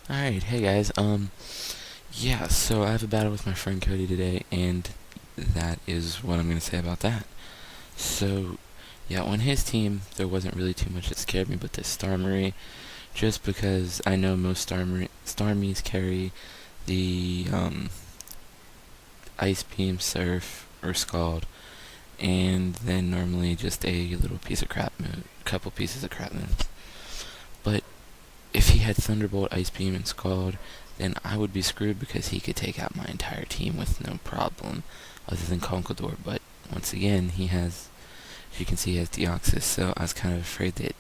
Alright, hey guys, yeah, so I have a battle with my friend Cody today, and that is what I'm gonna say about that. So, yeah, on his team, there wasn't really too much that scared me but this Starmery, just because I know most Starmies carry the, Ice Beam, Surf, or Scald, and then normally just a little piece of crap move, couple pieces of crap moves. But if he had Thunderbolt, Ice Beam, and Scald, then I would be screwed because he could take out my entire team with no problem, other than Conkeldurr. But once again, as you can see, he has Deoxys, so I was kind of afraid that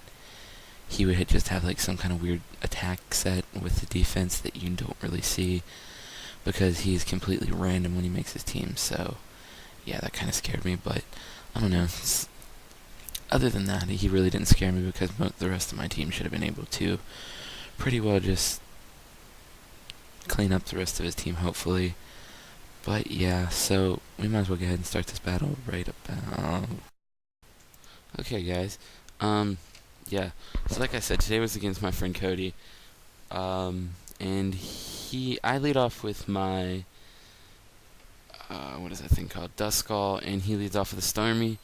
he would just have like some kind of weird attack set with the defense that you don't really see because he's completely random when he makes his team. So yeah, that kind of scared me. But I don't know. Other than that, he really didn't scare me because the rest of my team should have been able to pretty well just clean up the rest of his team, hopefully. But yeah, so we might as well go ahead and start this battle right about. Okay, guys. Um, yeah. So like I said, today was against my friend Cody. And I lead off with my what is that thing called? Duskull, and he leads off with a Starmie.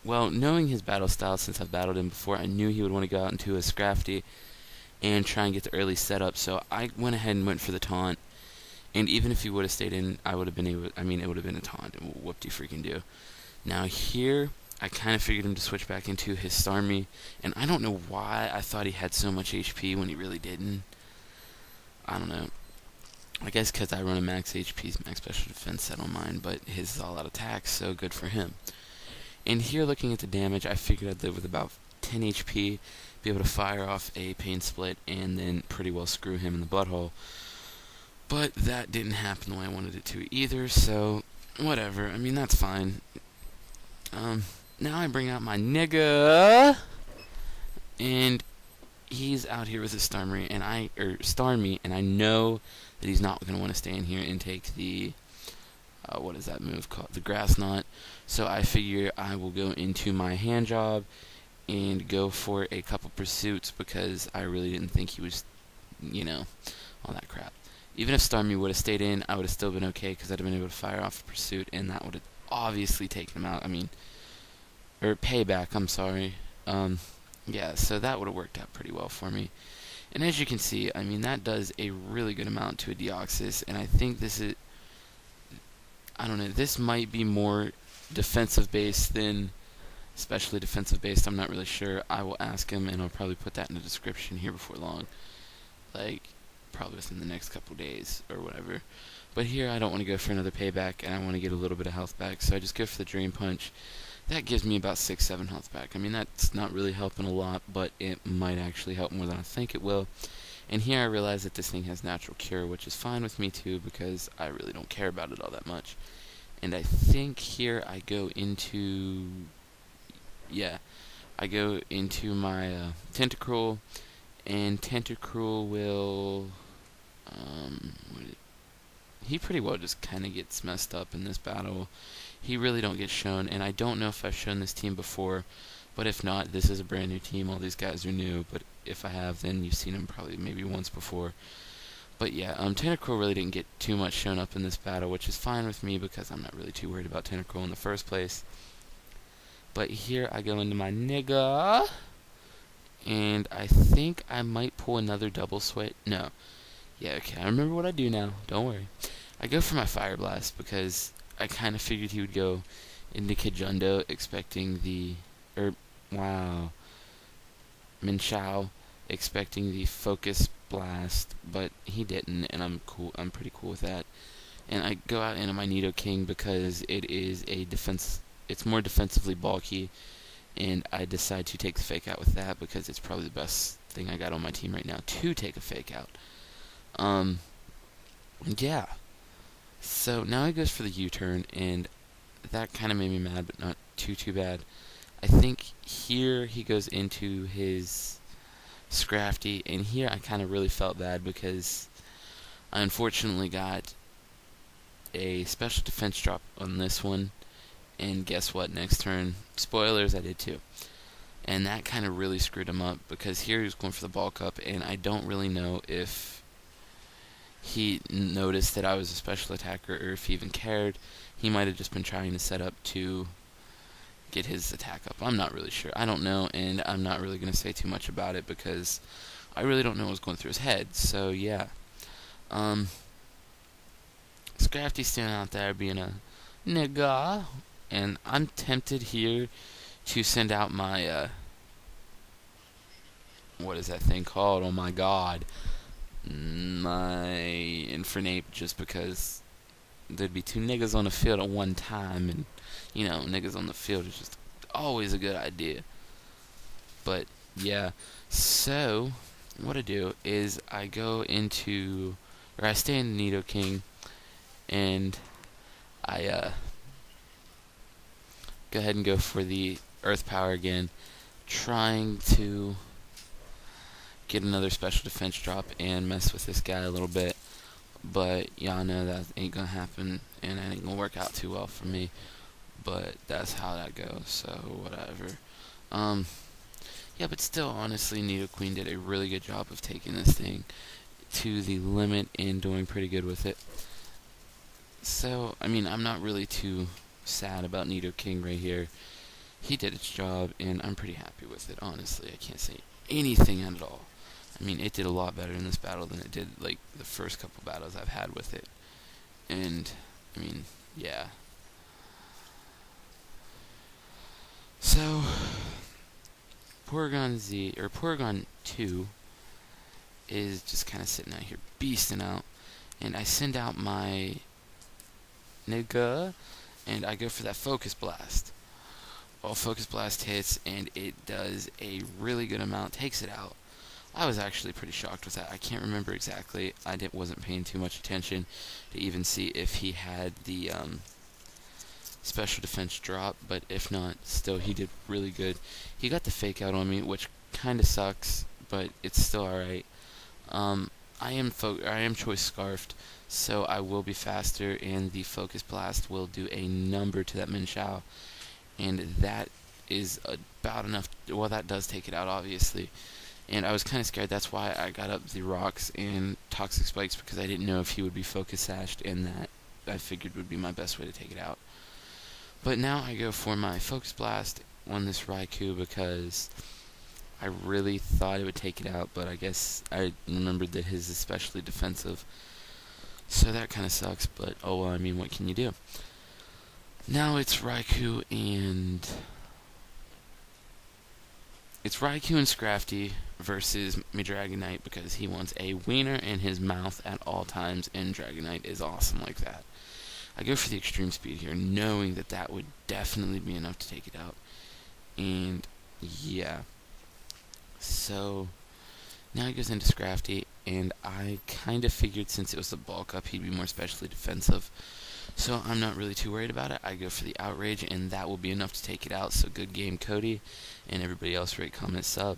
Well, knowing his battle style, since I've battled him before, I knew he would want to go out into a Scrafty and try and get the early setup. So I went ahead and went for the taunt. And even if he would have stayed in, I would have been able. I mean, it would have been a taunt. And what do you freaking do? Now here, I kind of figured him to switch back into his Starmie, and I don't know why I thought he had so much HP when he really didn't. I don't know. I guess because I run a max HP, max special defense set on mine, but his is all out attack, so good for him. And here, looking at the damage, I figured I'd live with about 10 HP, be able to fire off a Pain Split, and then pretty well screw him in the butthole. But that didn't happen the way I wanted it to either, so whatever. I mean, that's fine. Now I bring out my nigga, and he's out here with his Starmie, and I know that he's not going to want to stay in here and take the, what is that move called? The Grass Knot. So I figure I will go into my hand job and go for a couple pursuits because I really didn't think he was, all that crap. Even if Starmie would have stayed in, I would have still been okay because I'd have been able to fire off a pursuit, and that would have obviously taken him out. I mean, or payback, I'm sorry. Yeah, so that would have worked out pretty well for me. And as you can see, I mean, that does a really good amount to a Deoxys, and I think I don't know, this might be more defensive based than especially defensive based. I'm not really sure. I will ask him, and I'll probably put that in the description here before long. Like, probably within the next couple days or whatever. But here, I don't want to go for another payback, and I want to get a little bit of health back, so I just go for the Dream Punch. That gives me about 6-7 health back. I mean, that's not really helping a lot, but it might actually help more than I think it will. And here I realize that this thing has natural cure, which is fine with me too, because I really don't care about it all that much. And I think here I go into, yeah, I go into my Tentacruel, and Tentacruel will, he pretty well just kind of gets messed up in this battle. He really don't get shown, and I don't know if I've shown this team before, but if not, this is a brand new team. All these guys are new, but if I have, then you've seen them probably maybe once before. But yeah, Tentacruel really didn't get too much shown up in this battle, which is fine with me because I'm not really too worried about Tentacruel in the first place. But here I go into my nigga, and I think I might pull another double sweat. No. Yeah, okay, I remember what I do now. Don't worry. I go for my Fire Blast because I kind of figured he would go into Kijundo expecting the, wow, Minshao expecting the Focus Blast, but he didn't, and I'm cool. I'm pretty cool with that. And I go out into my Nidoking because it is a defense. It's more defensively bulky, and I decide to take the Fake Out with that because it's probably the best thing I got on my team right now to take a Fake Out. Yeah. So now he goes for the U-turn, and that kind of made me mad, but not too bad. I think here he goes into his Scrafty, and here I kind of really felt bad because I unfortunately got a special defense drop on this one, and guess what, next turn, spoilers, I did too. and that kind of really screwed him up because here he was going for the bulk up, and I don't really know if he noticed that I was a special attacker or if he even cared. He might have just been trying to set up to get his attack up. I'm not really sure. I don't know, and I'm not really going to say too much about it because I really don't know what was going through his head. So yeah, Scrafty's standing out there being a nigga, and I'm tempted here to send out my what is that thing called? Oh my god, my Infernape, just because there'd be two niggas on the field at one time, and niggas on the field is just always a good idea. But yeah, so what I do is I stay in Nidoking, and I go ahead and go for the Earth Power again, trying to get another special defense drop and mess with this guy a little bit. But y'all know that ain't gonna happen, and that ain't gonna work out too well for me. But that's how that goes, so whatever. Yeah, but still, honestly, Nidoqueen did a really good job of taking this thing to the limit and doing pretty good with it. So, I mean, I'm not really too sad about Nidoking right here. He did its job, and I'm pretty happy with it, honestly. I can't say anything at all. I mean, it did a lot better in this battle than it did, like, the first couple battles I've had with it. And, I mean, yeah. So, Porygon 2 is just kind of sitting out here, beasting out. And I send out my nigga, and I go for that Focus Blast. Well, Focus Blast hits, and it does a really good amount, takes it out. I was actually pretty shocked with that. I can't remember exactly. I wasn't paying too much attention to even see if he had the special defense drop, but if not, still he did really good. He got the fake out on me, which kind of sucks, but it's still alright. I am choice scarfed, so I will be faster, and the Focus Blast will do a number to that Minshao, and that is about enough. Well, that does take it out, obviously. And I was kind of scared. That's why I got up the rocks and toxic spikes, because I didn't know if he would be focus sashed, and that I figured would be my best way to take it out. But now I go for my Focus Blast on this Raikou because I really thought it would take it out, but I guess I remembered that his is especially defensive. So that kind of sucks, but oh well, I mean, what can you do? Now it's Raikou and Scrafty versus my Dragonite, because he wants a wiener in his mouth at all times, and Dragonite is awesome like that. I go for the extreme speed here, knowing that that would definitely be enough to take it out. And yeah. So now he goes into Scrafty, and I kind of figured since it was the bulk up, he'd be more specially defensive. So I'm not really too worried about it. I go for the Outrage, and that will be enough to take it out. So good game, Cody, and everybody else rate, comment, sub.